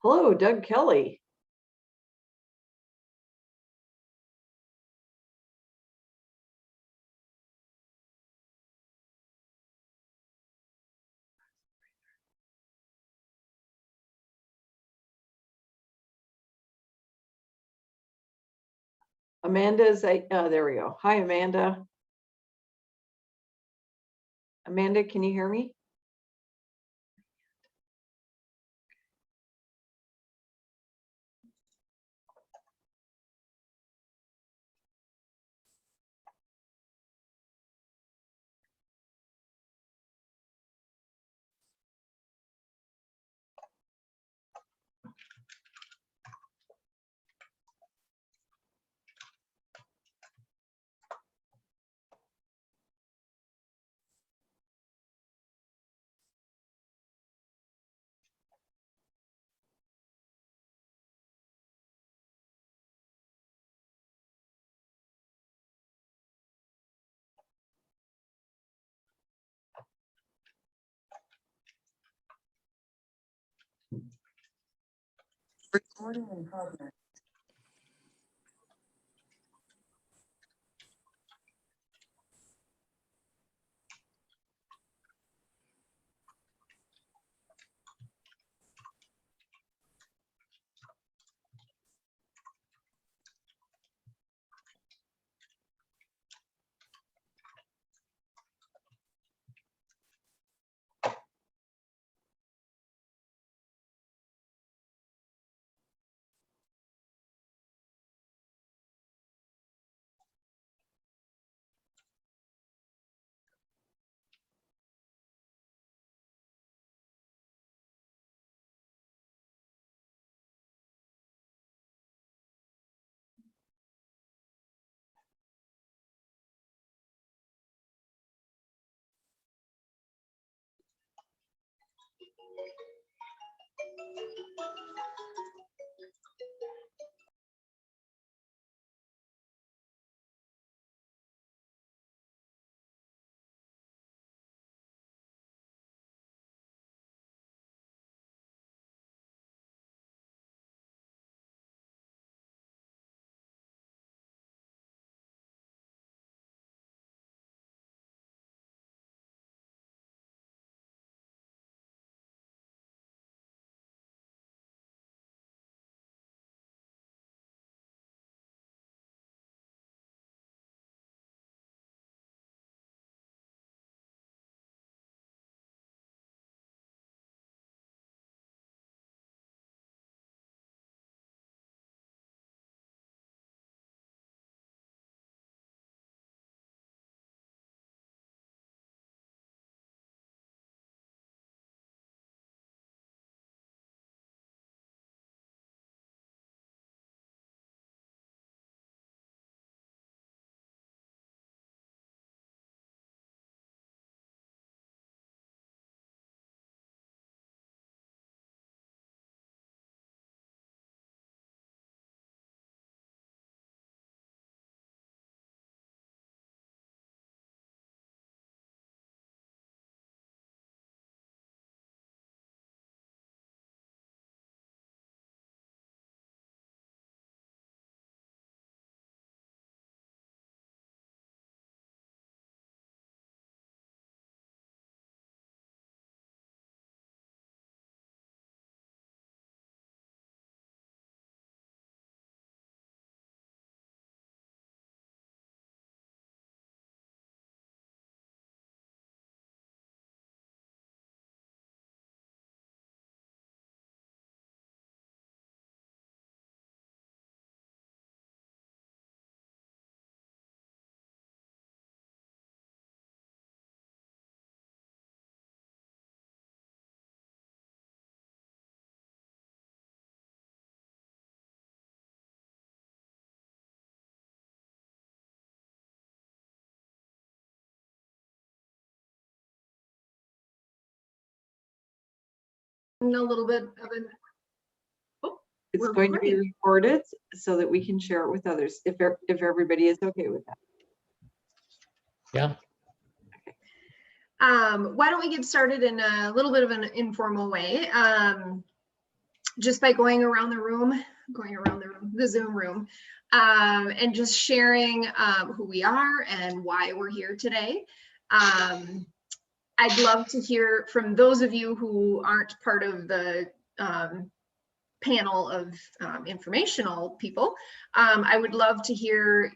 Hello, Doug Kelly. Amanda's, there we go. Hi, Amanda. Amanda, can you hear me? Recording in progress. A little bit of an. Oh, It's going to be recorded so that we can share it with others if everybody is okay with that. Yeah. Why don't we get started in a little bit of an informal way, just by going around the room, the Zoom room, and just sharing who we are and why we're here today. I'd love to hear from those of you who aren't part of the panel of informational people. I would love to hear,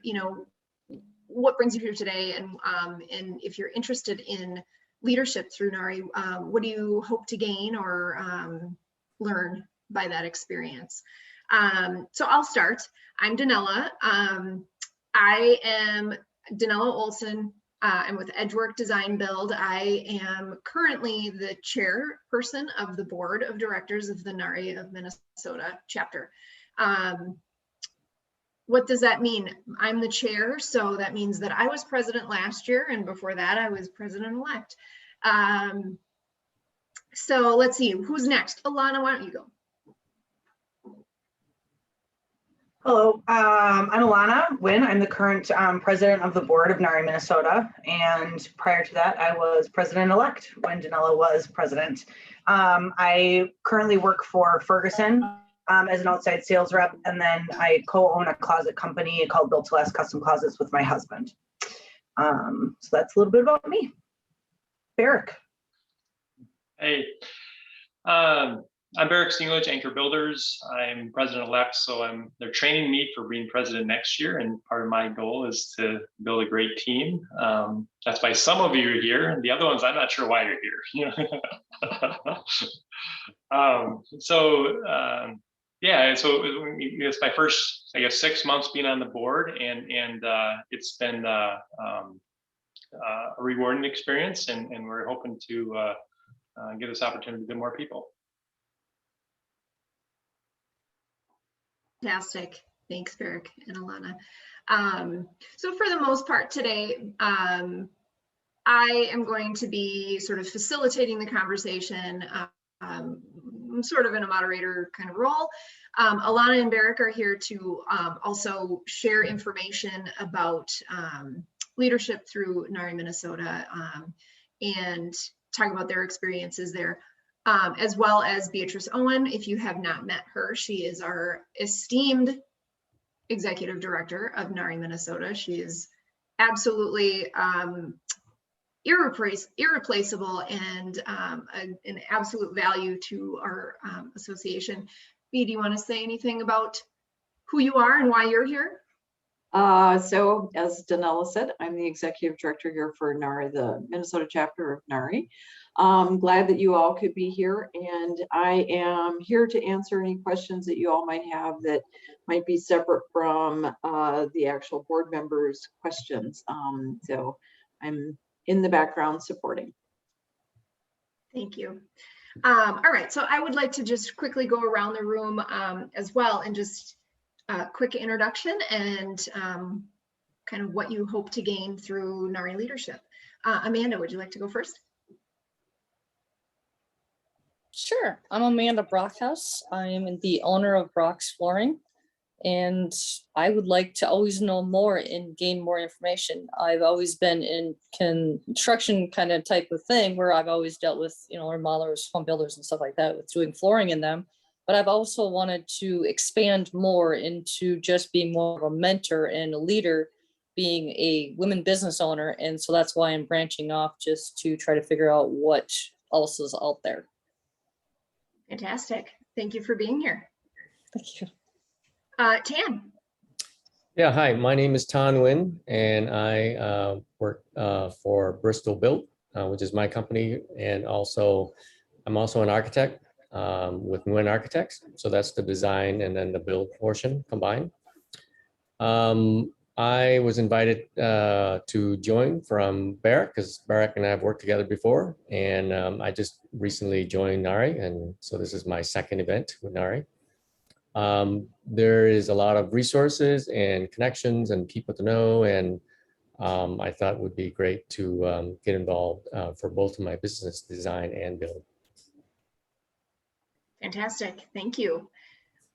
what brings you here today, and if you're interested in leadership through NARI, what do you hope to gain or learn by that experience? So I'll start. I'm Danella. I am Danella Olson. I'm with Edgework Design Build. I am currently the chairperson of the board of directors of the NARI of Minnesota chapter. What does that mean? I'm the chair, so that means that I was president last year, and before that I was president-elect. So let's see, who's next? Alana, why don't you go? Hello, I'm Alana Wynn. I'm the current president of the board of NARI Minnesota. And prior to that, I was president-elect when Danella was president. I currently work for Ferguson as an outside sales rep. And then I co-own a closet company called Built to Last Custom Closets with my husband. So that's a little bit about me. Barrick. Hey, I'm Barrick Singlich, Anchor Builders. I'm president-elect, so they're training me for being president next year, and part of my goal is to build a great team. That's why some of you are here, and the other ones, I'm not sure why you're here. Yeah, so it's my first, I guess, 6 months being on the board, and it's been a rewarding experience, and we're hoping to get this opportunity to more people. Fantastic. Thanks, Barrick and Alana. So for the most part today, I am going to be sort of facilitating the conversation, sort of in a moderator kind of role. Alana and Barrick are here to also share information about leadership through NARI Minnesota and talk about their experiences there. As well as Beatrice Owen. If you have not met her, she is our esteemed executive director of NARI Minnesota. She is absolutely irreplaceable and an absolute value to our association. Bea, do you want to say anything about who you are and why you're here? So as Danella said, I'm the executive director here for NARI, the Minnesota chapter of NARI. I'm glad that you all could be here, and I am here to answer any questions that you all might have that might be separate from the actual board members' questions. So I'm in the background supporting. Thank you. All right, so I would like to just quickly go around the room as well and just quick introduction and kind of what you hope to gain through NARI leadership. Amanda, would you like to go first? Sure. I'm Amanda Brockhouse. I am the owner of Brock's Flooring, and I would like to always know more and gain more information. I've always been in construction kind of type of thing where I've always dealt with, remodelers, home builders and stuff like that with doing flooring in them. But I've also wanted to expand more into just being more of a mentor and a leader, being a women business owner. And so that's why I'm branching off, just to try to figure out what else is out there. Fantastic. Thank you for being here. Thank you. Tan. Yeah, hi, my name is Tan Nguyen, and I work for Bristol Built, which is my company. And also, I'm also an architect with Nguyen Architects. So that's the design and then the build portion combined. I was invited to join from Barrick because Barrick and I have worked together before. And I just recently joined NARI. And so this is my second event with NARI. There is a lot of resources and connections and people to know. And I thought it would be great to get involved for both of my business, design and build. Fantastic. Thank you.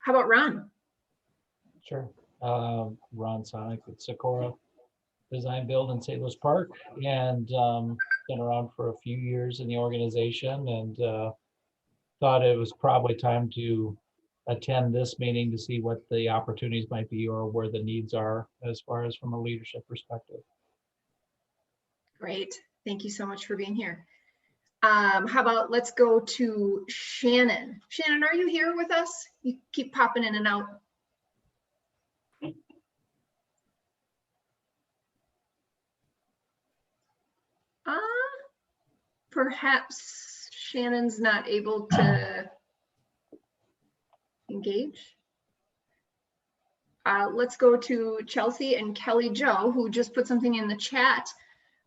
How about Ron? Sure. Ron Sonic with Socorro. design build in St. Louis Park, and been around for a few years in the organization, and thought it was probably time to attend this meeting to see what the opportunities might be or where the needs are as far as from a leadership perspective. Great. Thank you so much for being here. How about let's go to Shannon. Shannon, are you here with us? You keep popping in and out. Perhaps Shannon's not able to engage. Let's go to Chelsea and Kelly Joe, who just put something in the chat.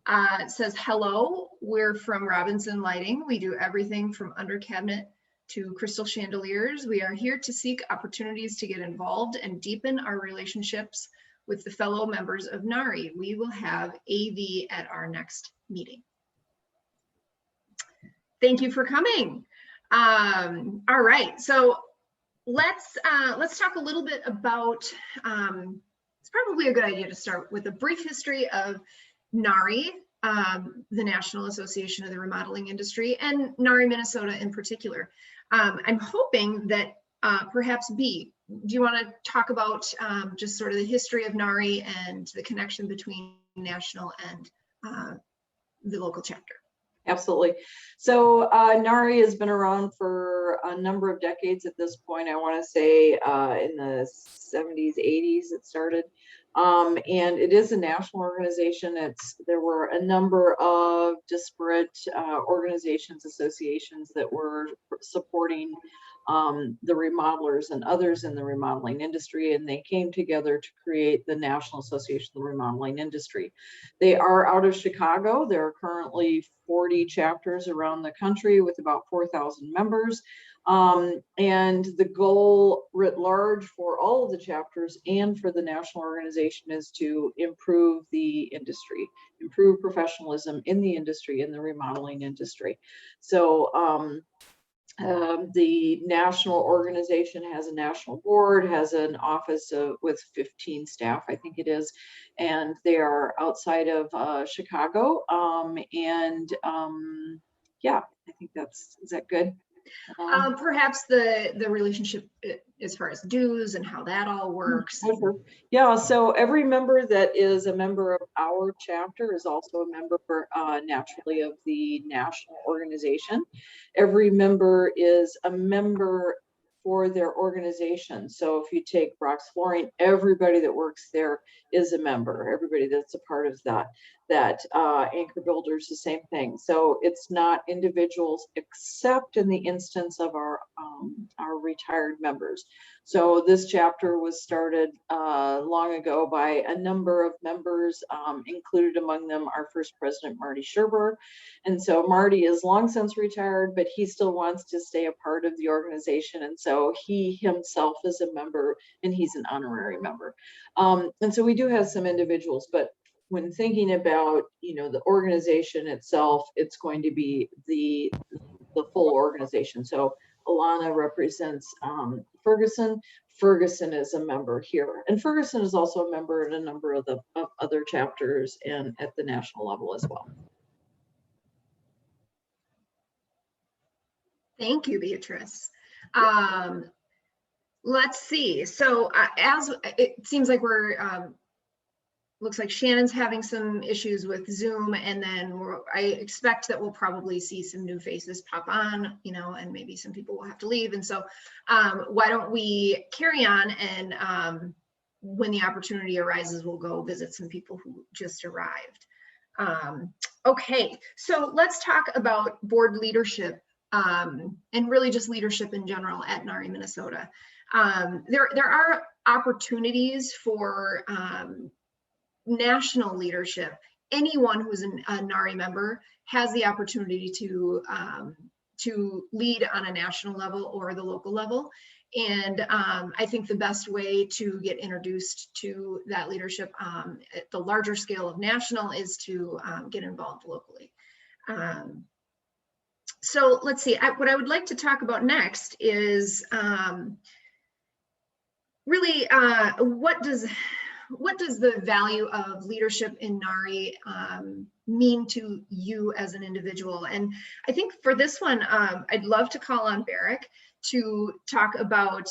It says, hello, we're from Robinson Lighting. We do everything from under cabinet to crystal chandeliers. We are here to seek opportunities to get involved and deepen our relationships with the fellow members of NARI. We will have AV at our next meeting. Thank you for coming. All right, so let's talk a little bit about, it's probably a good idea to start with a brief history of NARI, the National Association of the Remodeling Industry, and NARI Minnesota in particular. I'm hoping that perhaps B, do you want to talk about just sort of the history of NARI and the connection between national and the local chapter? Absolutely. So NARI has been around for a number of decades at this point. I want to say in the 70s, 80s it started. And it is a national organization. There were a number of disparate organizations, associations that were supporting the remodelers and others in the remodeling industry, and they came together to create the National Association of the Remodeling Industry. They are out of Chicago. There are currently 40 chapters around the country with about 4,000 members. And the goal writ large for all of the chapters and for the national organization is to improve the industry, improve professionalism in the industry, in the remodeling industry. So the national organization has a national board, has an office with 15 staff, I think it is, and they are outside of Chicago. Yeah, I think is that good? Perhaps the relationship as far as dues and how that all works. Yeah, so every member that is a member of our chapter is also a member naturally of the national organization. Every member is a member for their organization. So if you take Brock's Flooring, everybody that works there is a member. Everybody that's a part of that Anchor Builders, the same thing. So it's not individuals except in the instance of our retired members. So this chapter was started long ago by a number of members, included among them our first president, Marty Scherber. And so Marty is long since retired, but he still wants to stay a part of the organization. And so he himself is a member, and he's an honorary member. And so we do have some individuals, but when thinking about, the organization itself, it's going to be the full organization. So Alana represents Ferguson. Ferguson is a member here, and Ferguson is also a member in a number of the other chapters and at the national level as well. Thank you, Beatrice. Let's see. So as it seems like we're looks like Shannon's having some issues with Zoom, and then I expect that we'll probably see some new faces pop on, and maybe some people will have to leave. And so why don't we carry on, and when the opportunity arises, we'll go visit some people who just arrived. Okay, so let's talk about board leadership and really just leadership in general at NARI Minnesota. There are opportunities for national leadership. Anyone who's a NARI member has the opportunity to lead on a national level or the local level. And I think the best way to get introduced to that leadership at the larger scale of national is to get involved locally. So let's see, what I would like to talk about next is really what does the value of leadership in NARI mean to you as an individual? And I think for this one, I'd love to call on Barrick to talk about,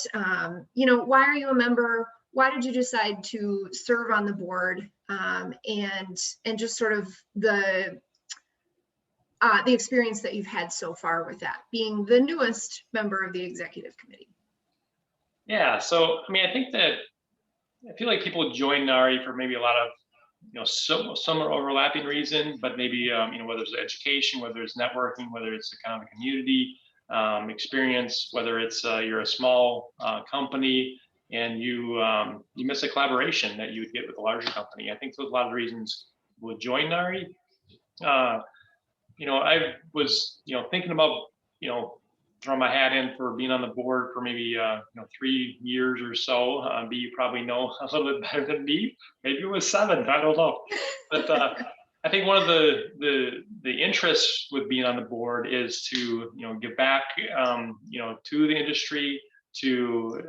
you know, why are you a member? Why did you decide to serve on the board? And just sort of the experience that you've had so far with that, being the newest member of the executive committee. Yeah, so I mean, I think that I feel like people join NARI for maybe a lot of, you know, some overlapping reason, but maybe you know, whether it's education, whether it's networking, whether it's a kind of a community experience, whether it's you're a small company and you miss a collaboration that you would get with a larger company. I think there's a lot of reasons we'll join NARI. You know, I was, you know, thinking about, you know, throwing my hat in for being on the board for maybe, you know, 3 years or so. B, you probably know a little bit better than me. Maybe it was 7, I don't know. But I think one of the interests with being on the board is to, you know, give back, you know, to the industry, to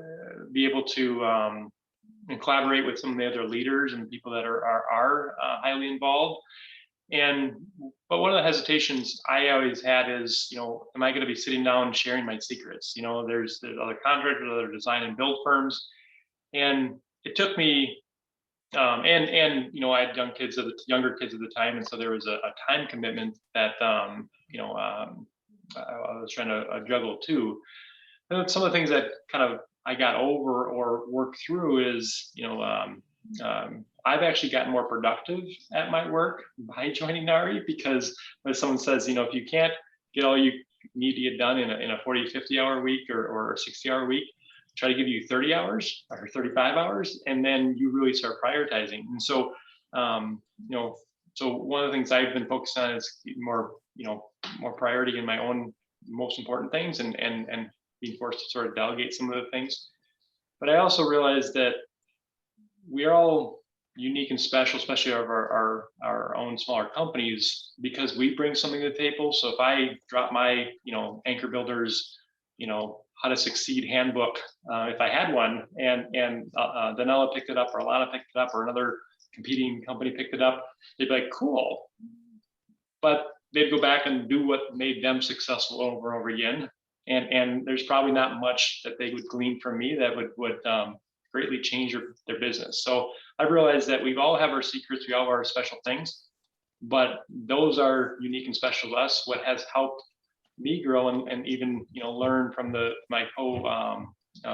be able to and collaborate with some of the other leaders and people that are highly involved. But one of the hesitations I always had is, you know, am I going to be sitting down and sharing my secrets? You know, there's other contractors, other design and build firms, and it took me, and you know, I had younger kids at the time, and so there was a time commitment that you know, I was trying to juggle too. And some of the things that kind of I got over or worked through is, you know, I've actually gotten more productive at my work by joining NARI, because when someone says, you know, if you can't get all you need to get done in a 40, 50 hour week or a 60 hour week, try to give you 30 hours or 35 hours, and then you really start prioritizing. And so, you know, so one of the things I've been focused on is more, you know, more priority in my own most important things, and being forced to sort of delegate some of the things. But I also realized that we are all unique and special, especially of our own smaller companies, because we bring something to the table. So if I drop my, you know, Anchor Builders, you know, how to succeed handbook, if I had one, and Danella picked it up, or Alana picked it up, or another competing company picked it up, they'd be like, cool. But they'd go back and do what made them successful over and over again. And there's probably not much that they would glean from me that would greatly change their business. So I realized that we all have our secrets, we all have our special things, but those are unique and special to us. What has helped me grow and even, you know, learn from my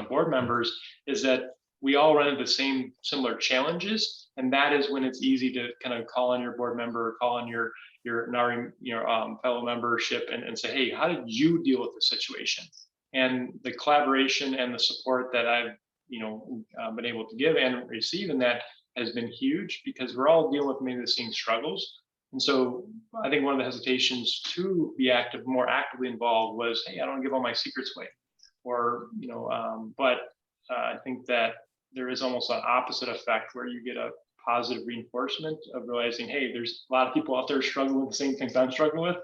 board members is that we all run into the same similar challenges, and that is when it's easy to kind of call on your board member, or call on your NARI, fellow membership, and say, hey, how did you deal with the situation? And the collaboration and the support that I've, you know, been able to give and receive in that has been huge, because we're all dealing with many of the same struggles. And so I think one of the hesitations to be more actively involved was, hey, I don't give all my secrets away, or, you know, but I think that there is almost an opposite effect where you get a positive reinforcement of realizing, hey, there's a lot of people out there struggling with the same things I'm struggling with,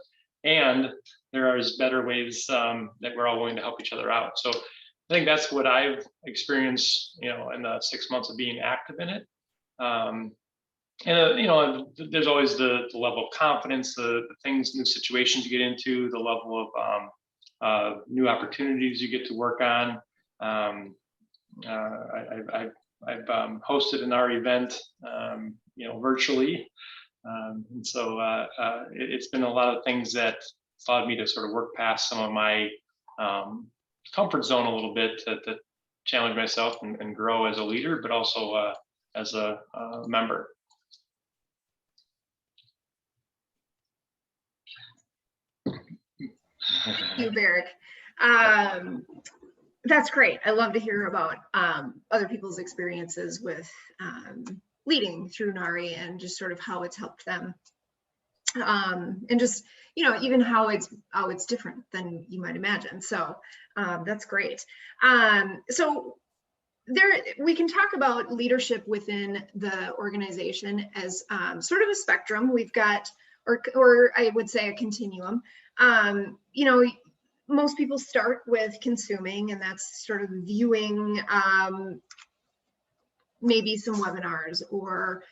and there are better ways that we're all willing to help each other out. So I think that's what I've experienced, you know, in the 6 months of being active in it. And you know, there's always the level of confidence, the things, new situations you get into, the level of new opportunities you get to work on. I've hosted an NARI event, you know, virtually, and so it's been a lot of things that allowed me to sort of work past some of my comfort zone a little bit, to challenge myself and grow as a leader, but also as a member. Thank you, Barrick. That's great. I love to hear about other people's experiences with leading through NARI, and just sort of how it's helped them, and just, you know, even how it's different than you might imagine. So that's great. So we can talk about leadership within the organization as sort of a spectrum. We've got, or I would say a continuum. You know, most people start with consuming, and that's sort of viewing maybe some webinars or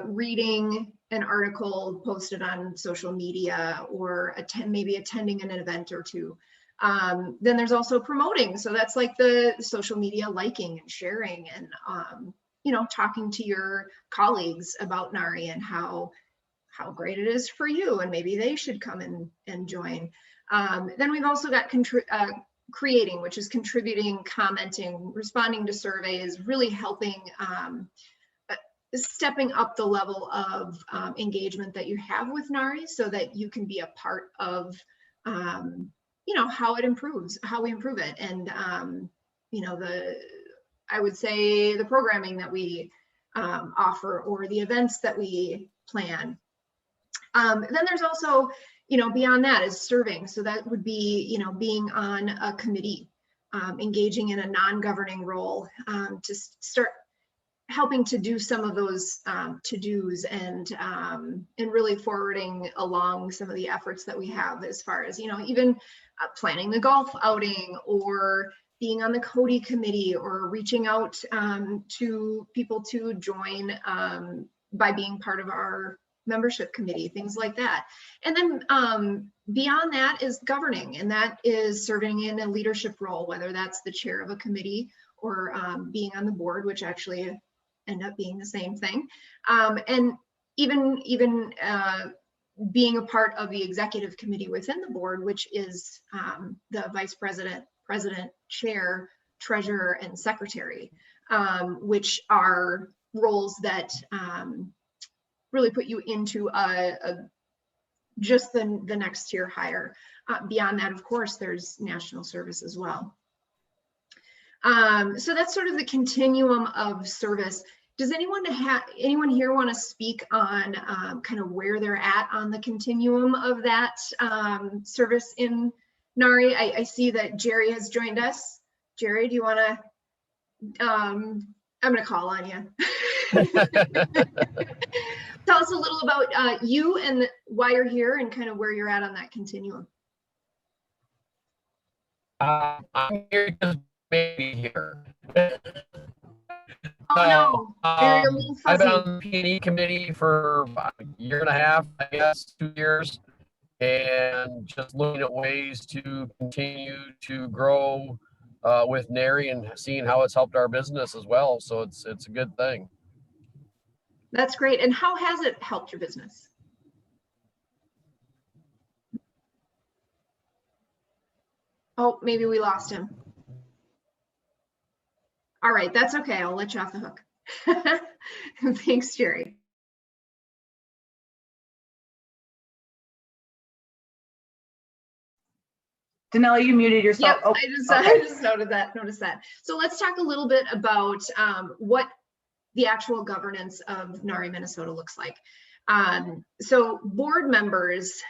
reading an article posted on social media, or maybe attending an event or two. Then there's also promoting. So that's like the social media liking and sharing, and you know, talking to your colleagues about NARI and how great it is for you, and maybe they should come and join. Then we've also got creating, which is contributing, commenting, responding to surveys, really helping stepping up the level of engagement that you have with NARI, so that you can be a part of you know, how it improves, how we improve it. And you know, I would say the programming that we offer, or the events that we plan. Then there's also, you know, beyond that is serving. So that would be, you know, being on a committee, engaging in a non-governing role, to start helping to do some of those to-dos, and really forwarding along some of the efforts that we have, as far as, you know, even planning the golf outing, or being on the Cody committee, or reaching out to people to join by being part of our membership committee, things like that. And then beyond that is governing, and that is serving in a leadership role, whether that's the chair of a committee, or being on the board, which actually end up being the same thing. And even being a part of the executive committee within the board, which is the vice president, president, chair, treasurer, and secretary, which are roles that really put you into just the next tier higher. Beyond that, of course, there's national service as well. So that's sort of the continuum of service. Does anyone here want to speak on kind of where they're at on the continuum of that service in NARI? I see that Jerry has joined us. Jerry, do you want to, I'm going to call on you. Tell us a little about you and why you're here, and kind of where you're at on that continuum. I'm here because maybe here. Oh no, you're a little I've been fuzzy. on the P&E committee for about a year and a half, I guess, 2 years, and just looking at ways to continue to grow with NARI, and seeing how it's helped our business as well. So it's a good thing. That's great. And how has it helped your business? Oh, maybe we lost him. All right, that's okay. I'll let you off the hook. Thanks, Jerry. Danella, you muted yourself. Yep, Oh, I just noticed that. So let's talk a little bit about what the actual governance of NARI Minnesota looks like. So board members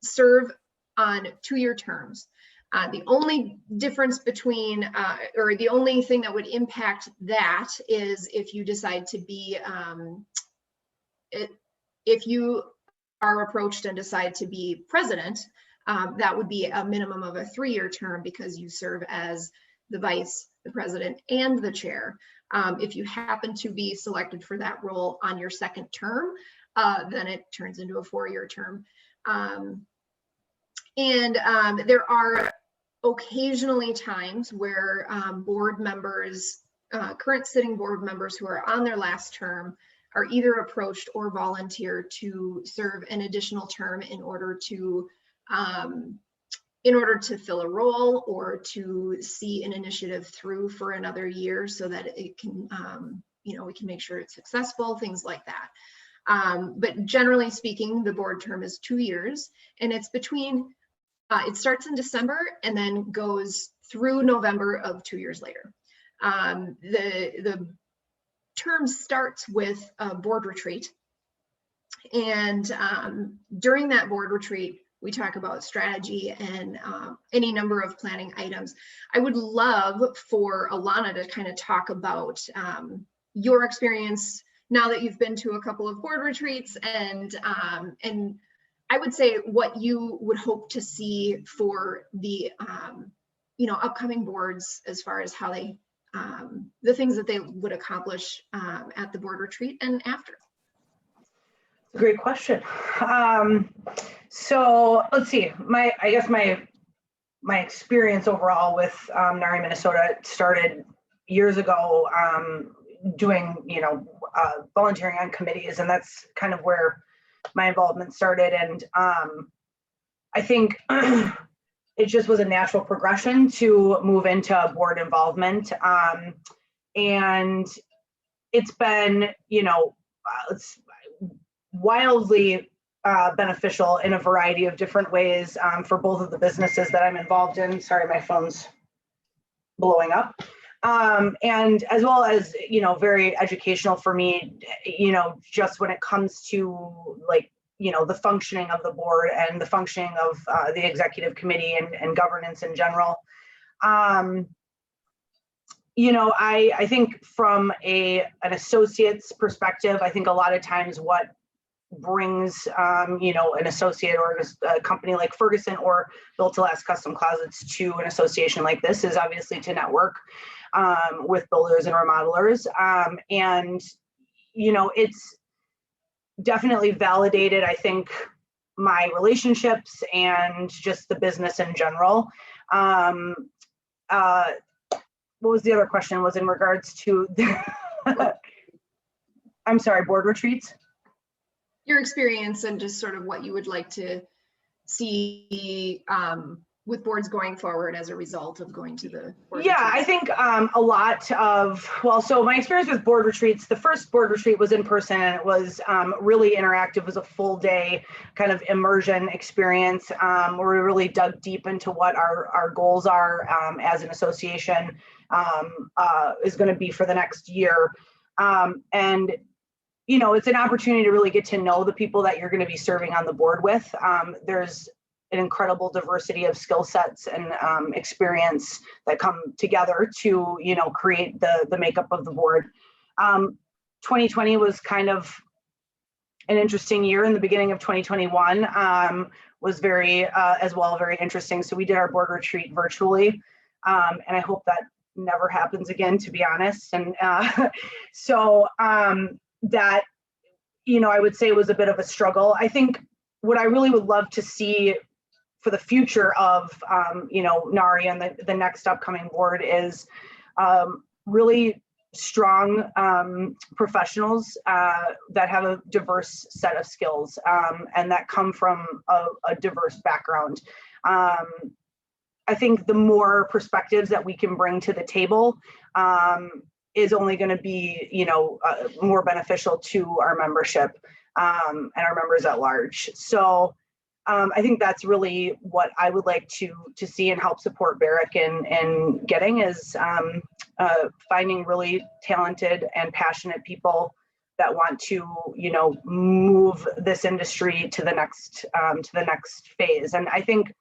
serve on 2-year terms. The only difference between, or the only thing that would impact that is if you decide to be, if you are approached and decide to be president, that would be a minimum of a 3-year term, because you serve as the vice, the president, and the chair. If you happen to be selected for that role on your 2nd term, then it turns into a 4-year term. There are occasionally times where board members, current sitting board members who are on their last term, are either approached or volunteer to serve an additional term in order to fill a role, or to see an initiative through for another year, so that it can, you know, we can make sure it's successful, things like that. But generally speaking, the board term is 2 years, and it's between, it starts in December and then goes through November of 2 years later. The term starts with a board retreat, and during that board retreat, we talk about strategy and any number of planning items. I would love for Alana to kind of talk about your experience now that you've been to a couple of board retreats, and I would say what you would hope to see for the you know, upcoming boards, as far as how they the things that they would accomplish at the board retreat and after? Great question. So let's see. I guess my experience overall with NARI Minnesota started years ago, doing volunteering on committees, and that's kind of where my involvement started. And I think it just was a natural progression to move into board involvement, and it's been it's wildly beneficial in a variety of different ways for both of the businesses that I'm involved in. Sorry, my phone's blowing up. And as well as, very educational for me, just when it comes to the functioning of the board and the functioning of the executive committee and governance in general. I think from an associate's perspective, I think a lot of times what brings an associate or a company like Ferguson or Built to Last Custom Closets to an association like this is obviously to network with builders and remodelers, and it's definitely validated, I think, my relationships and just the business in general. What was the other question? Was in regards to I'm sorry, board retreats? Your experience and just sort of what you would like to see with boards going forward as a result of going to the board Yeah, retreats. I think a lot of, so my experience with board retreats, the first board retreat was in person, and it was really interactive. It was a full day kind of immersion experience where we really dug deep into what our goals are as an association is going to be for the next year. And it's an opportunity to really get to know the people that you're going to be serving on the board with. There's an incredible diversity of skill sets and experience that come together to, create the makeup of the board. 2020 was kind of an interesting year. In the beginning of 2021 was very interesting. So we did our board retreat virtually, and I hope that never happens again, to be honest. And that, I would say was a bit of a struggle. I think what I really would love to see for the future of, NARI and the next upcoming board is really strong professionals that have a diverse set of skills and that come from a diverse background. I think the more perspectives that we can bring to the table is only going to be, more beneficial to our membership and our members at large. So I think that's really what I would like to see and help support Barrick in getting is finding really talented and passionate people that want to, move this industry to the next phase. And I think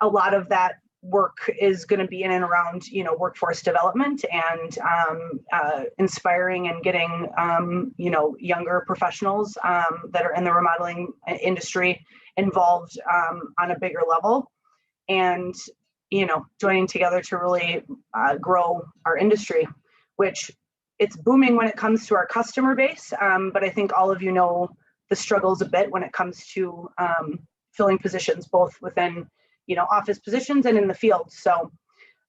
a lot of that work is going to be in and around, workforce development and inspiring and getting, younger professionals that are in the remodeling industry involved on a bigger level and, joining together to really grow our industry, which it's booming when it comes to our customer base. But I think all of the struggles a bit when it comes to filling positions, both within office positions and in the field. So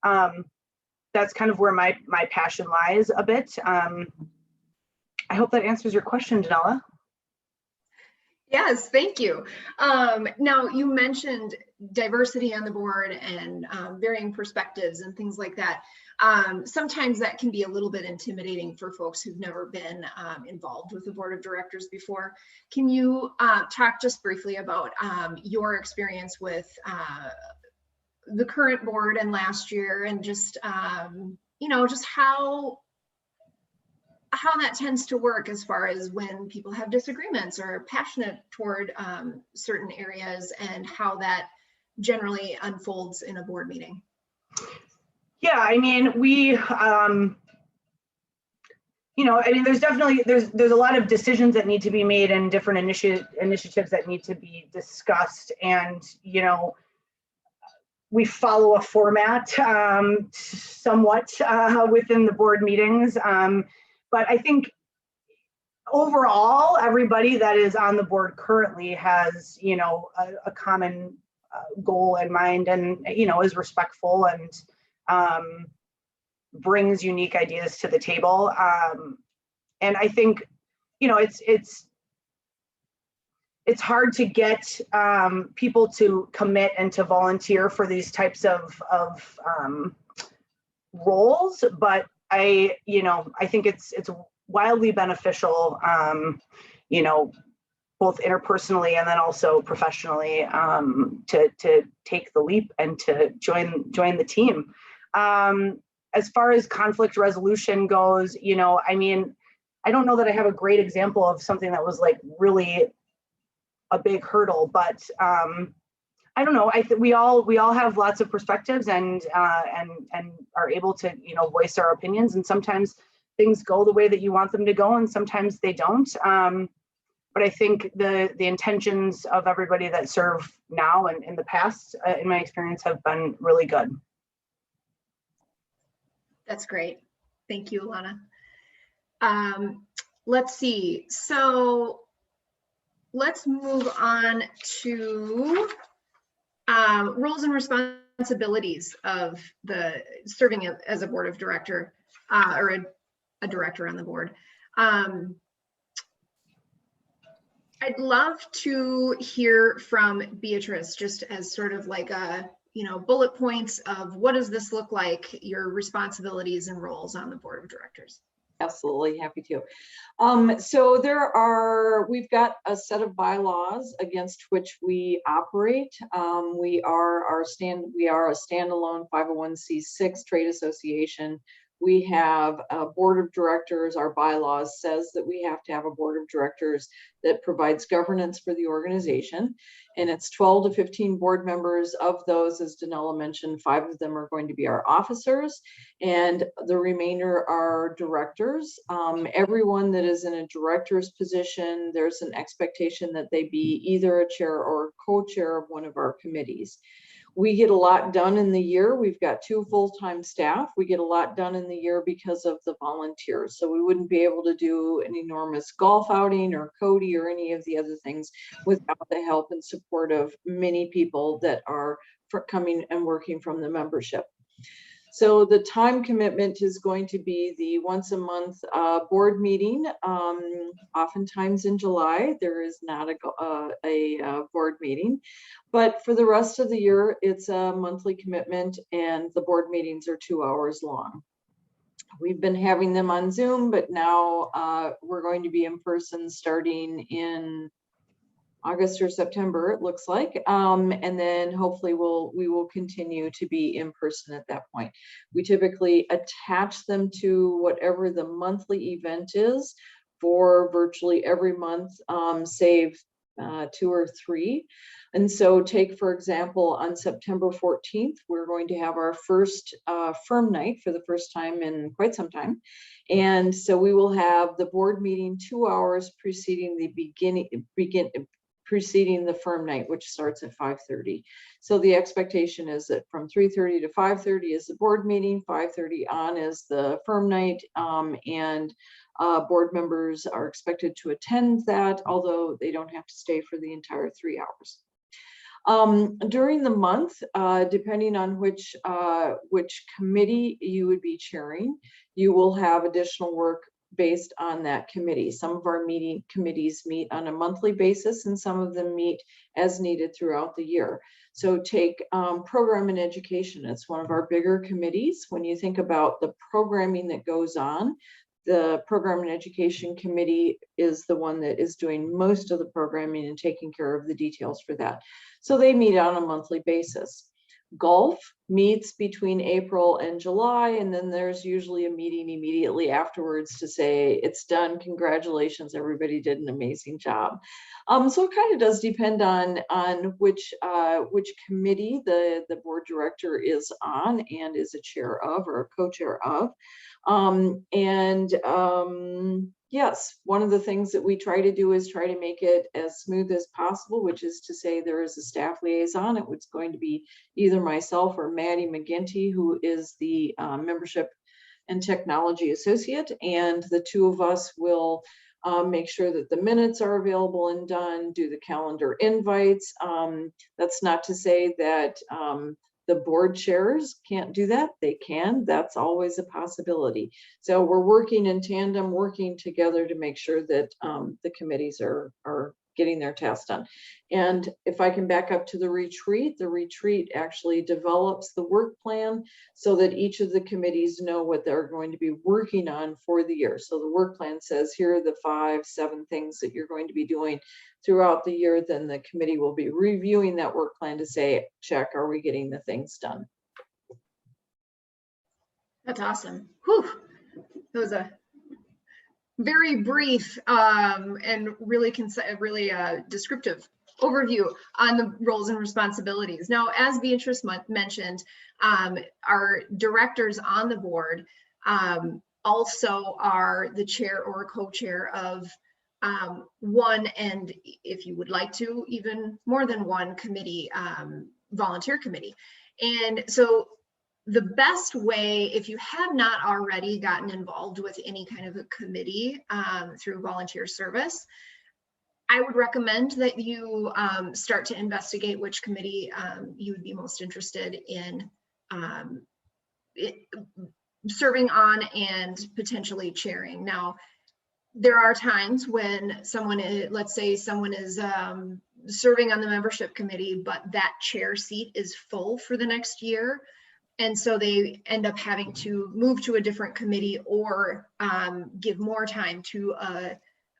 that's kind of where my passion lies a bit. I hope that answers your question, Danella. Yes, thank you. Now you mentioned diversity on the board and varying perspectives and things like that. Sometimes that can be a little bit intimidating for folks who've never been involved with the board of directors before. Can you talk just briefly about your experience with the current board and last year, and just just how that tends to work as far as when people have disagreements or are passionate toward certain areas, and how that generally unfolds in a board meeting? Yeah, I mean, there's definitely, there's a lot of decisions that need to be made and different initiatives that need to be discussed. And, we follow a format somewhat within the board meetings. But I think overall, everybody that is on the board currently has, you know, a common goal in mind, and, you know, is respectful and brings unique ideas to the table. And I think, you know, it's hard to get people to commit and to volunteer for these types of roles, but I think it's wildly beneficial, you know, both interpersonally and then also professionally, to take the leap and to join the team. As far as conflict resolution goes, you know, I mean, I don't know that I have a great example of something that was like really a big hurdle, but I don't know. I think we all have lots of perspectives and are able to, you know, voice our opinions. And sometimes things go the way that you want them to go, and sometimes they don't. But I think the intentions of everybody that serve now and in the past, in my experience, have been really good. That's great. Thank you, Alana. Let's see. So let's move on to roles and responsibilities of the serving as a board of director or a director on the board. I'd love to hear from Beatrice, just as sort of like a, you know, bullet points of what does this look like, your responsibilities and roles on the board of directors. Absolutely, happy to. So we've got a set of bylaws against which we operate. We are a standalone 501c6 trade association. We have a board of directors. Our bylaws says that we have to have a board of directors that provides governance for the organization. And it's 12 to 15 board members. Of those, as Danella mentioned, 5 of them are going to be our officers, and the remainder are directors. Everyone that is in a director's position, there's an expectation that they be either a chair or co-chair of one of our committees. We get a lot done in the year. We've got 2 full-time staff. We get a lot done in the year because of the volunteers. So we wouldn't be able to do an enormous golf outing or Cody or any of the other things without the help and support of many people that are coming and working from the membership. So the time commitment is going to be the once a month board meeting. Oftentimes in July, there is not a board meeting, but for the rest of the year, it's a monthly commitment, and the board meetings are 2 hours long. We've been having them on Zoom, but now we're going to be in person starting in August or September, it looks like. And then hopefully we will continue to be in person at that point. We typically attach them to whatever the monthly event is for virtually every month, save 2 or 3. And so take, for example, on September 14th, we're going to have our first firm night for the first time in quite some time. And so we will have the board meeting 2 hours preceding the preceding the firm night, which starts at 5:30. So the expectation is that from 3:30 to 5:30 is the board meeting, 5:30 on is the firm night, and board members are expected to attend that, although they don't have to stay for the entire 3 hours. During the month, depending on which committee you would be chairing, you will have additional work based on that committee. Some of our committees meet on a monthly basis, and some of them meet as needed throughout the year. So take program and education. It's one of our bigger committees. When you think about the programming that goes on, the program and education committee is the one that is doing most of the programming and taking care of the details for that. So they meet on a monthly basis. Golf meets between April and July, and then there's usually a meeting immediately afterwards to say it's done, congratulations, everybody did an amazing job. So it kind of does depend on which committee the board director is on and is a chair of or a co-chair of. Yes, one of the things that we try to do is try to make it as smooth as possible, which is to say there is a staff liaison. It's going to be either myself or Maddie McGinty, who is the membership and technology associate, and the two of us will make sure that the minutes are available and done, do the calendar invites. That's not to say that the board chairs can't do that. They can. That's always a possibility. So we're working in tandem, working together to make sure that the committees are getting their tasks done. And if I can back up to the retreat actually develops the work plan so that each of the committees know what they're going to be working on for the year. So the work plan says, here are the 5-7 things that you're going to be doing throughout the year. Then the committee will be reviewing that work plan to say, check, are we getting the things done? That's awesome. Whew. That was a very brief and really descriptive overview on the roles and responsibilities. Now, as Beatrice mentioned, our directors on the board also are the chair or co-chair of one, and if you would like to, even more than one committee, volunteer committee. And so the best way, if you have not already gotten involved with any kind of a committee through volunteer service, I would recommend that you start to investigate which committee you would be most interested in serving on and potentially chairing. Now, there are times when someone is, let's say someone is serving on the membership committee, but that chair seat is full for the next year. And so they end up having to move to a different committee or give more time to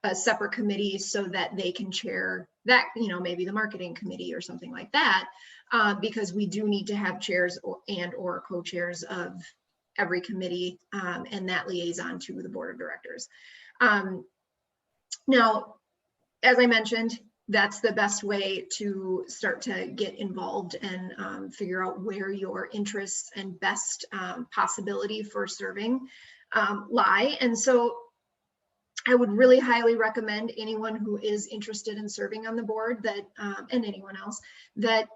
a separate committee so that they can chair that, maybe the marketing committee or something like that, because we do need to have chairs or co-chairs of every committee and that liaison to the board of directors. Now, as I mentioned, that's the best way to start to get involved and figure out where your interests and best possibility for serving lie. And so I would really highly recommend anyone who is interested in serving on the board that and anyone else that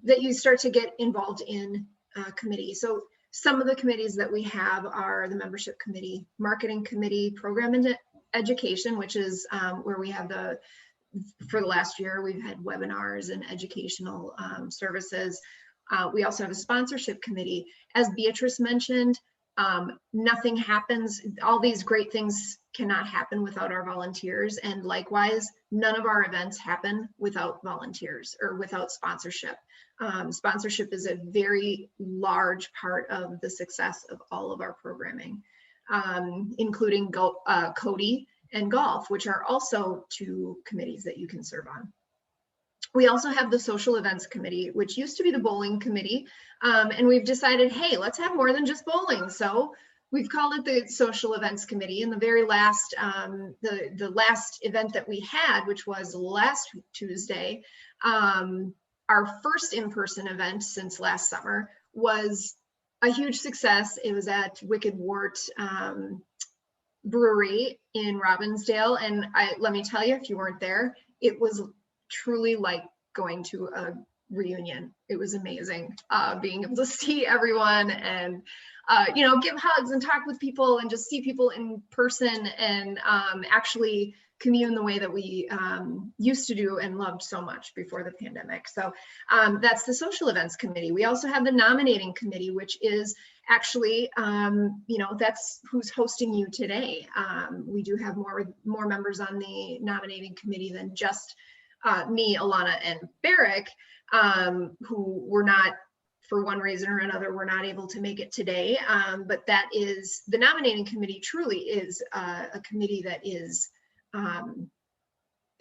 you start to get involved in committee. So some of the committees that we have are the membership committee, marketing committee, program and education, which is where we have for the last year, we've had webinars and educational services. We also have a sponsorship committee. As Beatrice mentioned, nothing happens. All these great things cannot happen without our volunteers. And likewise, none of our events happen without volunteers or without sponsorship. Sponsorship is a very large part of the success of all of our programming, including Cody and golf, which are also two committees that you can serve on. We also have the social events committee, which used to be the bowling committee. And we've decided, hey, let's have more than just bowling. So we've called it the social events committee. And the very last, the last event that we had, which was last Tuesday, our first in-person event since last summer, was a huge success. It was at Wicked Wart Brewery in Robbinsdale. And let me tell you, if you weren't there, it was truly like going to a reunion. It was amazing being able to see everyone and give hugs and talk with people and just see people in person and actually commune the way that we used to do and loved so much before the pandemic. So that's the social events committee. We also have the nominating committee, which is actually, that's who's hosting you today. We do have more members on the nominating committee than just me, Alana, and Barrick, who were not, for one reason or another, were not able to make it today. But that is, the nominating committee truly is a committee that is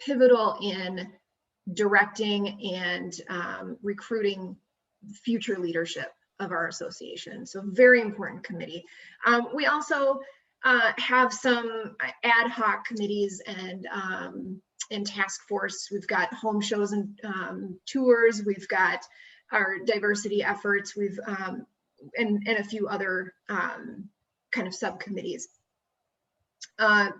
pivotal in directing and recruiting future leadership of our association. So very important committee. We also have some ad hoc committees and task force. We've got home shows and tours. We've got our diversity efforts. We've and a few other kind of subcommittees.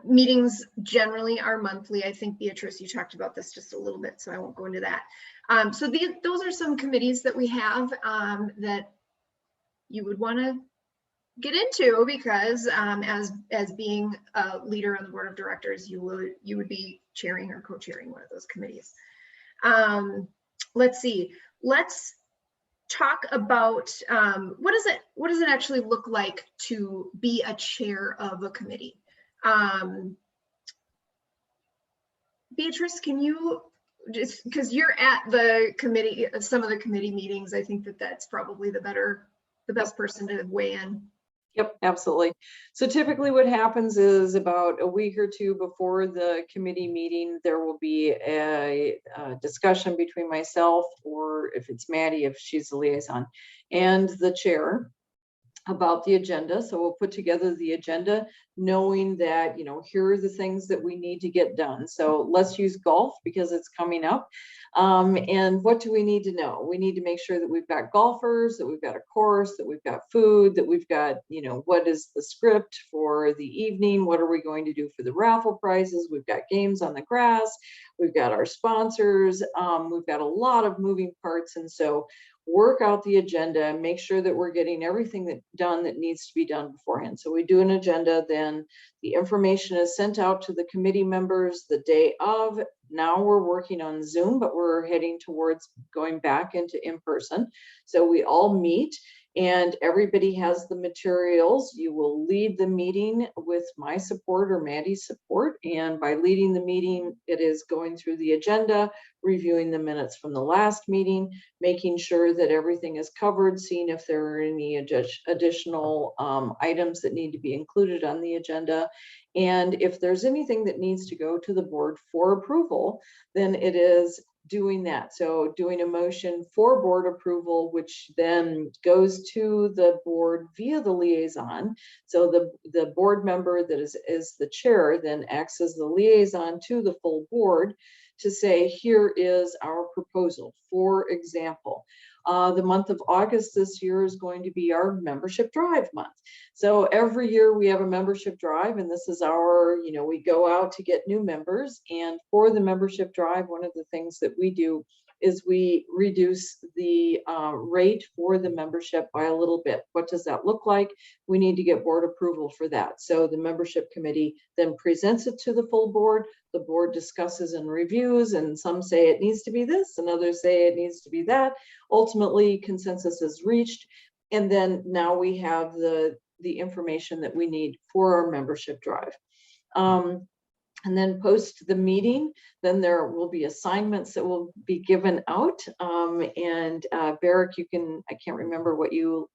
Meetings generally are monthly. I think, Beatrice, you talked about this just a little bit, so I won't go into that. So those are some committees that we have that you would want to get into, because as being a leader on the board of directors, you would be chairing or co-chairing one of those committees. Let's see. Let's talk about what does it actually look like to be a chair of a committee? Beatrice, can you, just because you're at the committee, some of the committee meetings, I think that's probably the best person to weigh in. Yep, absolutely. So typically what happens is about a week or two before the committee meeting, there will be a discussion between myself, or if it's Maddie, if she's the liaison, and the chair about the agenda. So we'll put together the agenda knowing that, here are the things that we need to get done. So let's use golf because it's coming up. And what do we need to know? We need to make sure that we've got golfers, that we've got a course, that we've got food, that we've got, what is the script for the evening? What are we going to do for the raffle prizes? We've got games on the grass. We've got our sponsors. We've got a lot of moving parts. And so work out the agenda, make sure that we're getting everything done that needs to be done beforehand. So we do an agenda, then the information is sent out to the committee members the day of. Now we're working on Zoom, but we're heading towards going back into in-person. So we all meet and everybody has the materials. You will lead the meeting with my support or Maddie's support. And by leading the meeting, it is going through the agenda, reviewing the minutes from the last meeting, making sure that everything is covered, seeing if there are any additional items that need to be included on the agenda. And if there's anything that needs to go to the board for approval, then it is doing that. So doing a motion for board approval, which then goes to the board via the liaison. So the board member that is the chair then acts as the liaison to the full board to say, here is our proposal. For example, the month of August this year is going to be our membership drive month. So every year we have a membership drive, and this is our, we go out to get new members. And for the membership drive, one of the things that we do is we reduce the rate for the membership by a little bit. What does that look like? We need to get board approval for that. So the membership committee then presents it to the full board. The board discusses and reviews, and some say it needs to be this, and others say it needs to be that. Ultimately, consensus is reached, and then now we have the information that we need for our membership drive. And then post the meeting, then there will be assignments that will be given out. And Barrick, I can't remember what you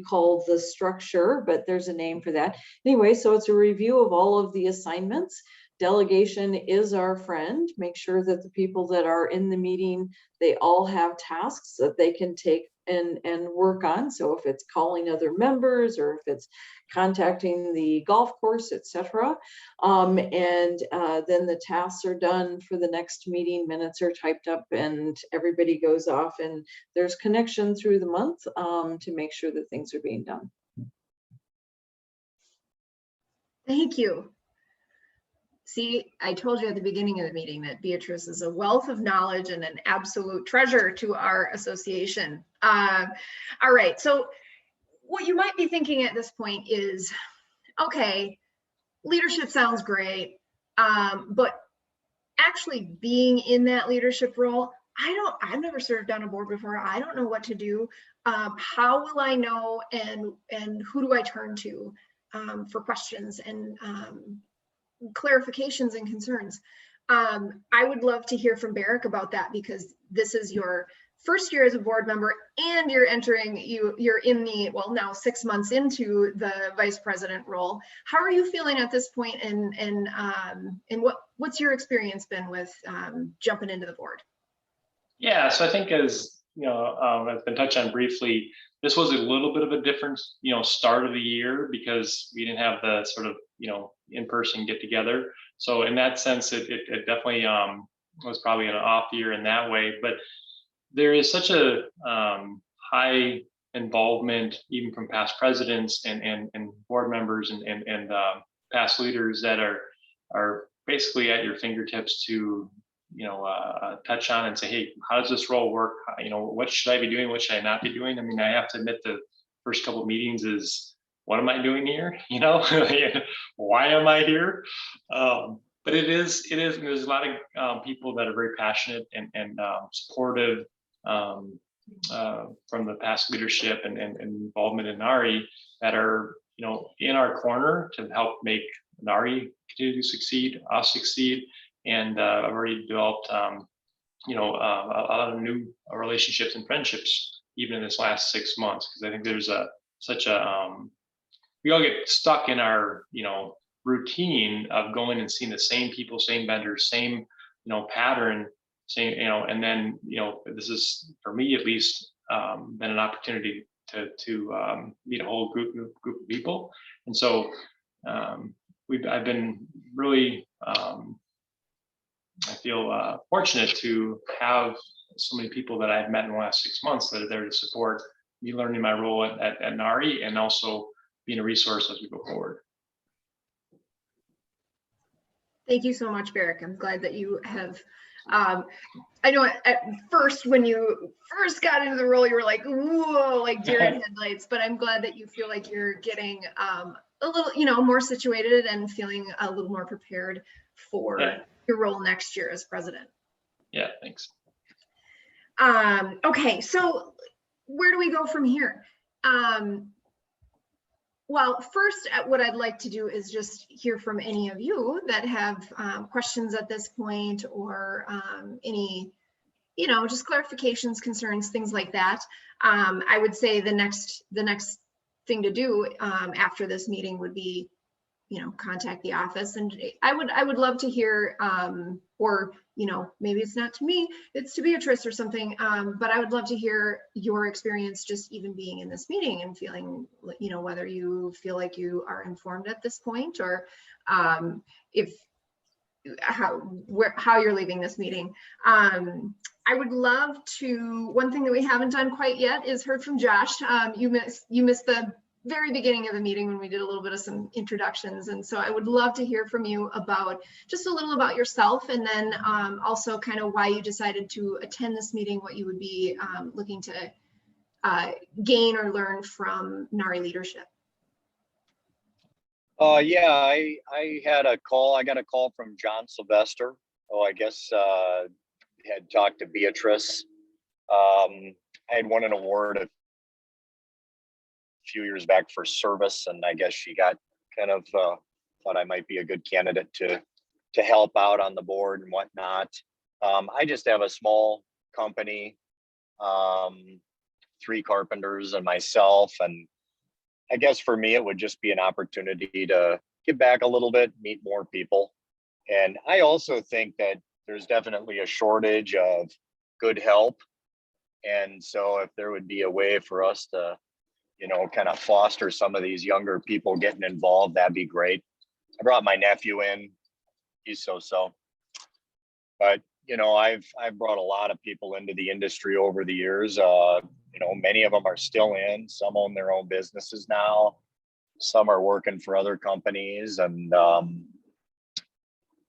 call the structure, but there's a name for that. Anyway, so it's a review of all of the assignments. Delegation is our friend. Make sure that the people that are in the meeting, they all have tasks that they can take and work on. So if it's calling other members, or if it's contacting the golf course, etc. And then the tasks are done for the next meeting, minutes are typed up, and everybody goes off, and there's connection through the month to make sure that things are being done. Thank you. See, I told you at the beginning of the meeting that Beatrice is a wealth of knowledge and an absolute treasure to our association. All right, so what you might be thinking at this point is, okay, leadership sounds great, but actually being in that leadership role, I've never served on a board before. I don't know what to do. How will I know, and who do I turn to for questions and clarifications and concerns? I would love to hear from Barrick about that, because this is your first year as a board member, and you're in the, well, now 6 months into the vice president role. How are you feeling at this point, and what's your experience been with jumping into the board? Yeah, so I think, as has been touched on briefly, this was a little bit of a different, start of the year, because we didn't have the sort of, in-person get together. So in that sense, it definitely was probably an off year in that way. But there is such a high involvement, even from past presidents and board members and past leaders that are basically at your fingertips to, touch on and say, hey, how does this role work? What should I be doing? What should I not be doing? I mean, I have to admit the first couple of meetings is, what am I doing here? Why am I here? But it is, there's a lot of people that are very passionate and supportive from the past leadership and involvement in NARI that are, in our corner to help make NARI continue to succeed, us succeed. And I've already developed, a lot of new relationships and friendships, even in this last 6 months, because I think there's we all get stuck in our, routine of going and seeing the same people, same vendors, same, pattern, same, and then, this is, for me at least, been an opportunity to meet a whole group of people. And so I've been really, I feel fortunate to have so many people that I've met in the last 6 months that are there to support me learning my role at NARI and also being a resource as we go forward. Thank you so much, Barrick. I'm glad that you have, I know at first, when you first got into the role, you were like, whoa, like deer in headlights, but I'm glad that you feel like you're getting a little, more situated and feeling a little more prepared for your role next year as president. Yeah, thanks. Okay, so where do we go from here? Well, first, what I'd like to do is just hear from any of you that have questions at this point, or any, just clarifications, concerns, things like that. I would say the next thing to do after this meeting would be, contact the office, and I would love to hear, or maybe it's not to me, it's to Beatrice or something, but I would love to hear your experience just even being in this meeting and feeling, whether you feel like you are informed at this point, or how you're leaving this meeting. I would love to, one thing that we haven't done quite yet is heard from Josh. You missed the very beginning of the meeting when we did a little bit of some introductions. And so I would love to hear from you about just a little about yourself, and then also kind of why you decided to attend this meeting, what you would be looking to gain or learn from NARI leadership. Yeah, I had a call. I got a call from John Sylvester. I guess had talked to Beatrice. I had won an award a few years back for service, and I guess she got kind of thought I might be a good candidate to help out on the board and whatnot. I just have a small company, 3 carpenters and myself, and I guess for me it would just be an opportunity to give back a little bit, meet more people. And I also think that there's definitely a shortage of good help, and so if there would be a way for us to kind of foster some of these younger people getting involved, that'd be great. I brought my nephew in. He's so. But, I've brought a lot of people into the industry over the years. Many of them are still in. Some own their own businesses now. Some are working for other companies. And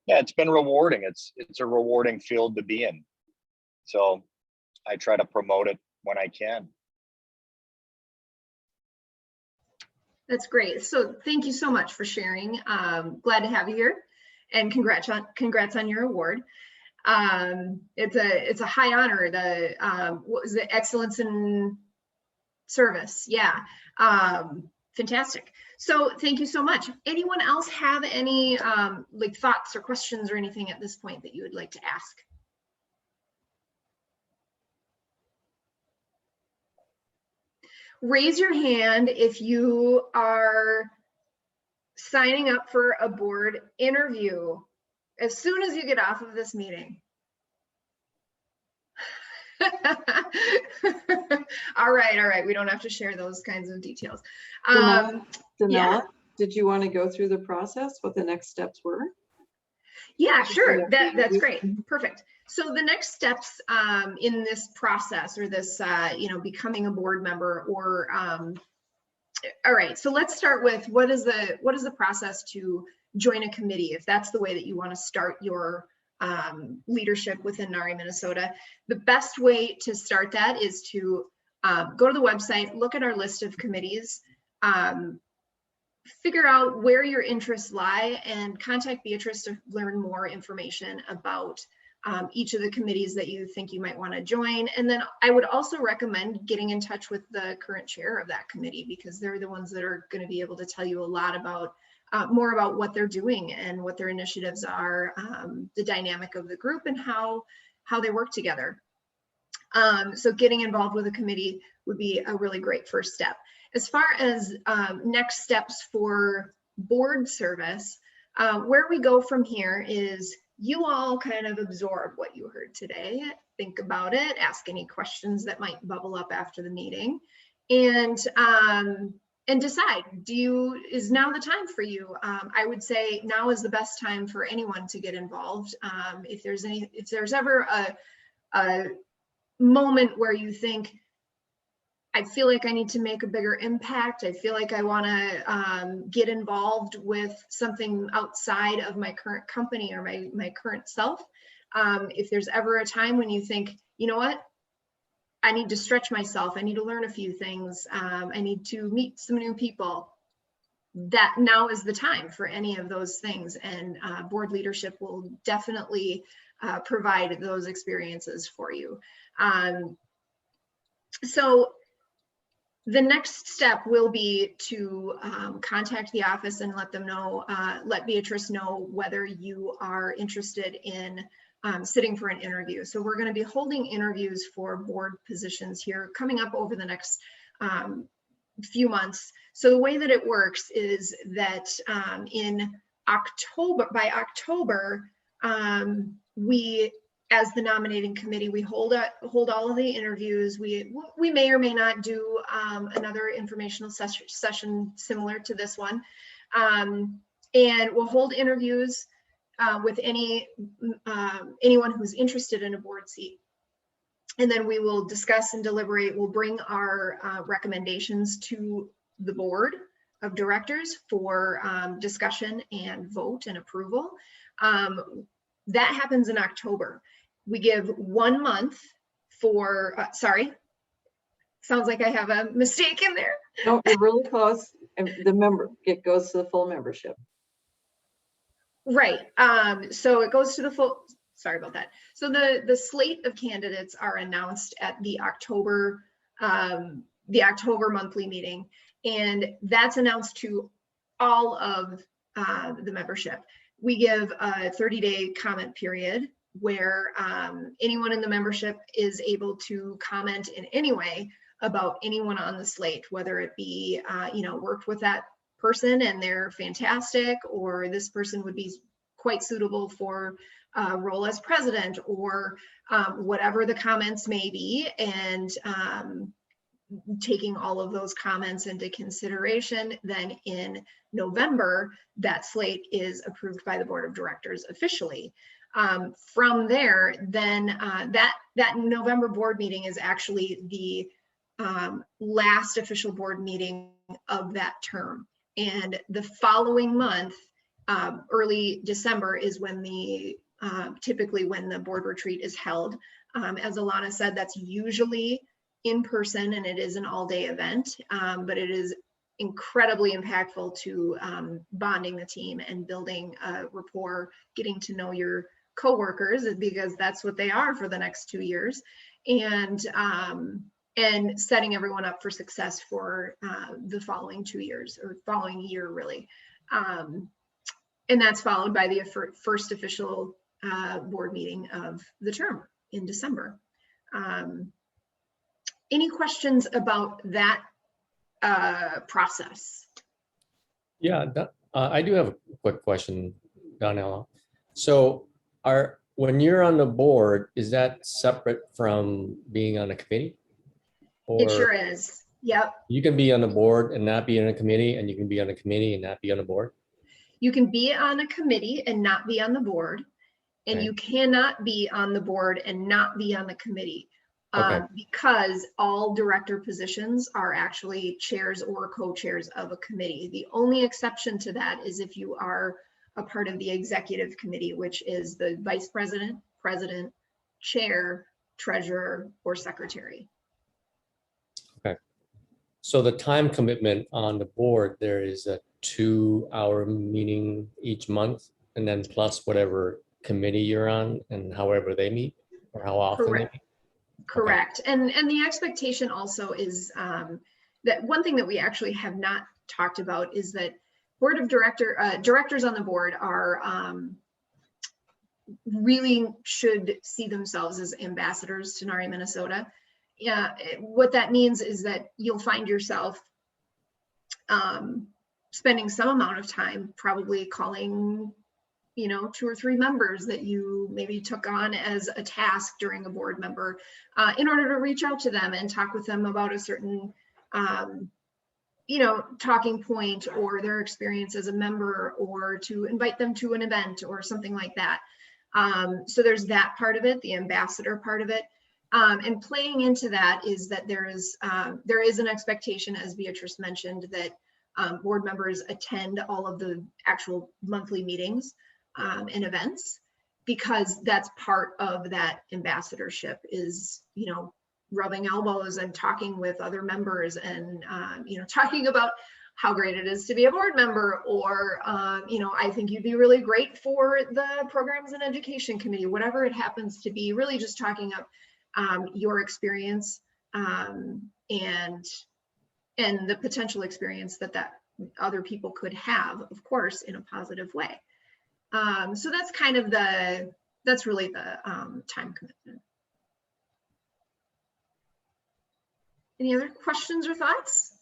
yeah, it's been rewarding. It's a rewarding field to be in. So I try to promote it when I can. That's great. So thank you so much for sharing. Glad to have you here, and congrats on your award. It's a high honor. What was it? Excellence in service. Yeah. Fantastic. So thank you so much. Anyone else have any thoughts or questions or anything at this point that you would like to ask? Raise your hand if you are signing up for a board interview as soon as you get off of this meeting. All right. We don't have to share those kinds of details. Danella, yeah. did you want to go through the process, what the next steps were? Yeah, sure. That's great. Perfect. So the next steps in this process, or this, becoming a board member, or all right. So let's start with what is the process to join a committee, if that's the way that you want to start your leadership within NARI Minnesota. The best way to start that is to go to the website, look at our list of committees, figure out where your interests lie, and contact Beatrice to learn more information about each of the committees that you think you might want to join. And then I would also recommend getting in touch with the current chair of that committee, because they're the ones that are going to be able to tell you a lot about more about what they're doing and what their initiatives are, the dynamic of the group, and how they work together. So getting involved with a committee would be a really great first step. As far as next steps for board service, where we go from here is you all kind of absorb what you heard today, think about it, ask any questions that might bubble up after the meeting, and decide, is now the time for you? I would say now is the best time for anyone to get involved. If there's ever a moment where you think, I feel like I need to make a bigger impact, I feel like I want to get involved with something outside of my current company or my current self, if there's ever a time when you think, you know what, I need to stretch myself, I need to learn a few things, I need to meet some new people, that now is the time for any of those things. And board leadership will definitely provide those experiences for you. So the next step will be to contact the office and let them know, let Beatrice know whether you are interested in sitting for an interview. So we're going to be holding interviews for board positions here coming up over the next few months. So the way that it works is that by October, we, as the nominating committee, we hold all of the interviews. We may or may not do another informational session similar to this one, and we'll hold interviews with anyone who's interested in a board seat. And then we will discuss and deliberate. We'll bring our recommendations to the board of directors for discussion and vote and approval. That happens in October. We give 1 month for, sorry, sounds like I have a mistake in there. No, you're really close. And it goes to the full membership. Right. So it goes to the full, sorry about that. So the slate of candidates are announced at the October monthly meeting, and that's announced to all of the membership. We give a 30-day comment period where anyone in the membership is able to comment in any way about anyone on the slate, whether it be, worked with that person and they're fantastic, or this person would be quite suitable for a role as president, or whatever the comments may be, and taking all of those comments into consideration. Then in November, that slate is approved by the board of directors officially. From there, then that November board meeting is actually the last official board meeting of that term. And the following month, early December, is when typically when the board retreat is held. As Alana said, that's usually in person, and it is an all-day event, but it is incredibly impactful to bonding the team and building a rapport, getting to know your coworkers, because that's what they are for the next 2 years, and setting everyone up for success for the following 2 years, or following year, really. And that's followed by the first official board meeting of the term in December. Any questions about that process? Yeah, I do have a quick question, Donnella. So when you're on the board, is that separate from being on a committee? Or It sure is. Yep. You can be on the board and not be on a committee, and you can be on a committee and not be on the board? You can be on a committee and not be on the board. And Okay. you cannot be on the board and not be on the committee. Okay. Because all director positions are actually chairs or co-chairs of a committee. The only exception to that is if you are a part of the executive committee, which is the vice president, president, chair, treasurer, or secretary. So the time commitment on the board, there is a 2-hour meeting each month, and then plus whatever committee you're on and however they meet, or how often they meet. Correct. And the expectation also is that one thing that we actually have not talked about is that board of directors on the board are really should see themselves as ambassadors to NARI Minnesota. Yeah, what that means is that you'll find yourself spending some amount of time probably calling, 2 or 3 members that you maybe took on as a task during a board member in order to reach out to them and talk with them about a certain, talking point or their experience as a member, or to invite them to an event or something like that. So there's that part of it, the ambassador part of it. And playing into that is that there is an expectation, as Beatrice mentioned, that board members attend all of the actual monthly meetings and events, because that's part of that ambassadorship is, rubbing elbows and talking with other members and, talking about how great it is to be a board member, or, I think you'd be really great for the programs and education committee, whatever it happens to be, really just talking up your experience and the potential experience that other people could have, of course, in a positive way. So that's kind of that's really the time commitment. Any other questions or thoughts?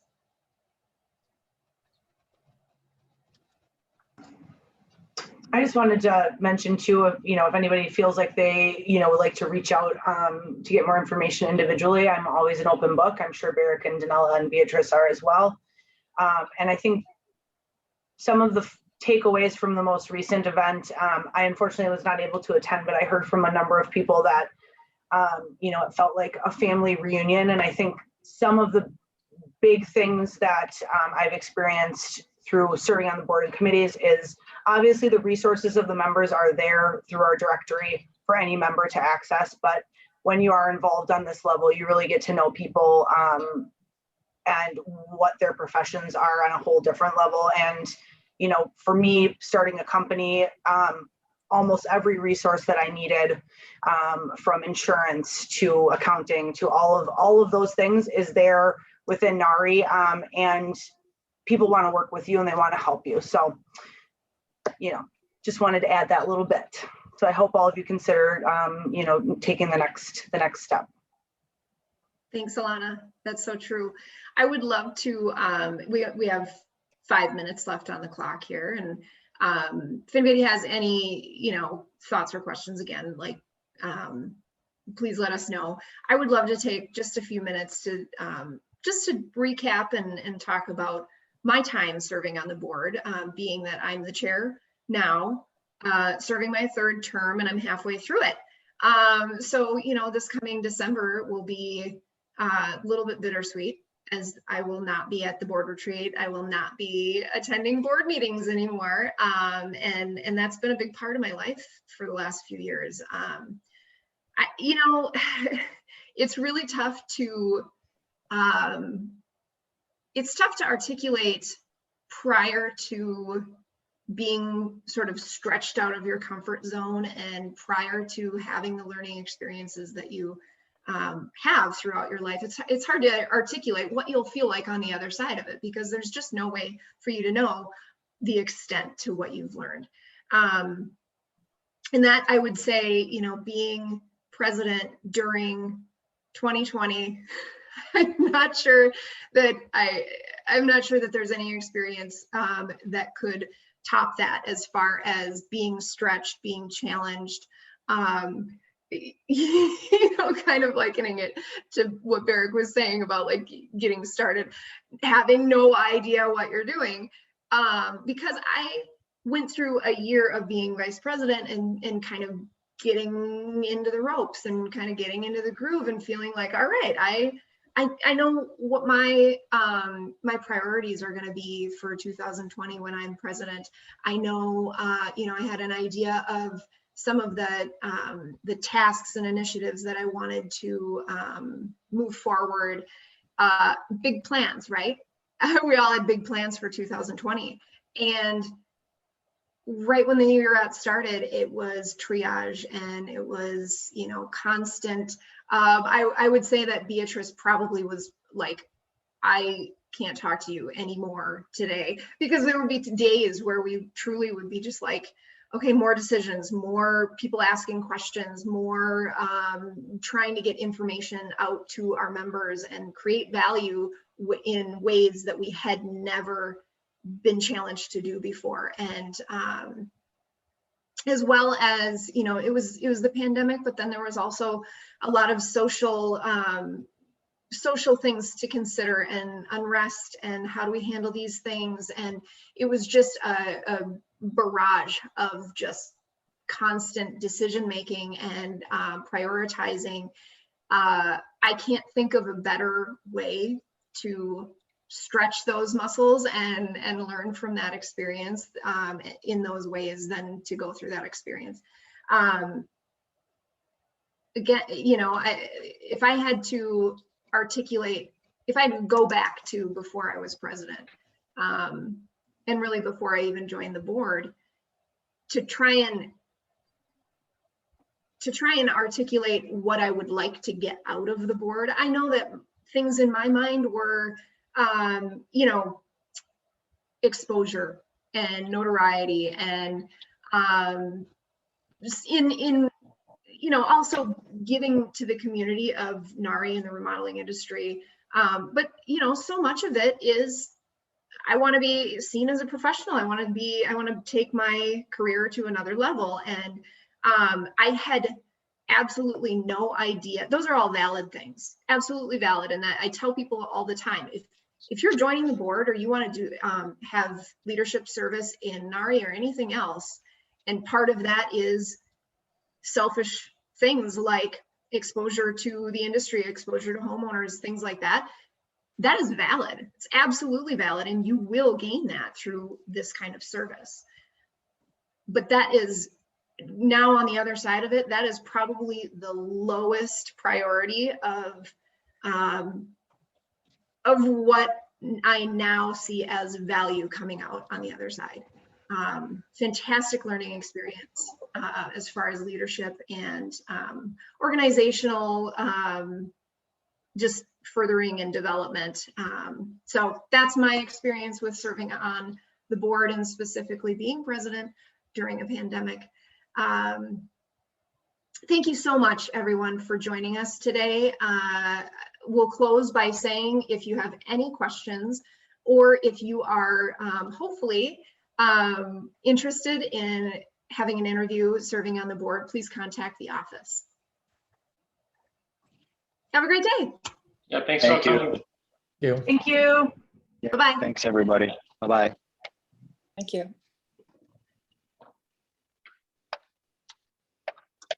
I just wanted to mention too, if anybody feels like they, would like to reach out to get more information individually, I'm always an open book. I'm sure Barrick and Danella and Beatrice are as well. And I think some of the takeaways from the most recent event, I unfortunately was not able to attend, but I heard from a number of people that, it felt like a family reunion. And I think some of the big things that I've experienced through serving on the board and committees is obviously the resources of the members are there through our directory for any member to access. But when you are involved on this level, you really get to know people and what their professions are on a whole different level. And, for me, starting a company, almost every resource that I needed, from insurance to accounting to all of those things, is there within NARI, and people want to work with you and they want to help you. So, just wanted to add that little bit. So I hope all of you consider, taking the next step. Thanks, Alana. That's so true. I would love to, we have 5 minutes left on the clock here. And if anybody has any, thoughts or questions, again, please let us know. I would love to take just a few minutes to just to recap and talk about my time serving on the board, being that I'm the chair now, serving my 3rd term, and I'm halfway through it. So, this coming December will be a little bit bittersweet, as I will not be at the board retreat. I will not be attending board meetings anymore. And that's been a big part of my life for the last few years. It's really tough to, articulate prior to being sort of stretched out of your comfort zone and prior to having the learning experiences that you have throughout your life. It's hard to articulate what you'll feel like on the other side of it, because there's just no way for you to know the extent to what you've learned. And that, I would say, being president during 2020, I'm not sure that there's any experience that could top that, as far as being stretched, being challenged, kind of likening it to what Barrick was saying about getting started, having no idea what you're doing, because I went through a year of being vice president and kind of getting into the ropes and kind of getting into the groove and feeling like, all right, I know what my my priorities are going to be for 2020 when I'm president. I know, you know, I had an idea of some of the tasks and initiatives that I wanted to move forward. Big plans, right? We all had big plans for 2020, and right when the new year out started, it was triage, and it was, you know, constant. I would say that Beatrice probably was like, I can't talk to you anymore today, because there would be days where we truly would be just like, okay, more decisions, more people asking questions, more trying to get information out to our members and create value in ways that we had never been challenged to do before. And as well as, you know, it was the pandemic, but then there was also a lot of social things to consider, and unrest, and how do we handle these things. And it was just a barrage of just constant decision making and prioritizing. I can't think of a better way to stretch those muscles and learn from that experience in those ways than to go through that experience. Again, you know, if I had to articulate, if I had to go back to before I was president, and really before I even joined the board, to try and articulate what I would like to get out of the board. I know that things in my mind were, you know, exposure and notoriety, and just in you know, also giving to the community of NARI and the remodeling industry. But, you know, so much of it is, I want to be seen as a professional. I want to take my career to another level. And I had absolutely no idea. Those are all valid things, absolutely valid. And that I tell people all the time, if you're joining the board, or you want to do have leadership service in NARI or anything else, and part of that is selfish things like exposure to the industry, exposure to homeowners, things like that, that is valid. It's absolutely valid, and you will gain that through this kind of service. But that is now, on the other side of it, that is probably the lowest priority of what I now see as value coming out on the other side. Fantastic learning experience as far as leadership and organizational just furthering and development. So that's my experience with serving on the board, and specifically being president during a pandemic. Thank you so much, everyone, for joining us today. We'll close by saying, if you have any questions, or if you are hopefully interested in having an interview serving on the board, please contact the office. Have a great day. Yeah, thanks Thank for you. coming. You. Thank you. Yeah, Bye-bye. Thanks, everybody. Bye-bye. Thank you.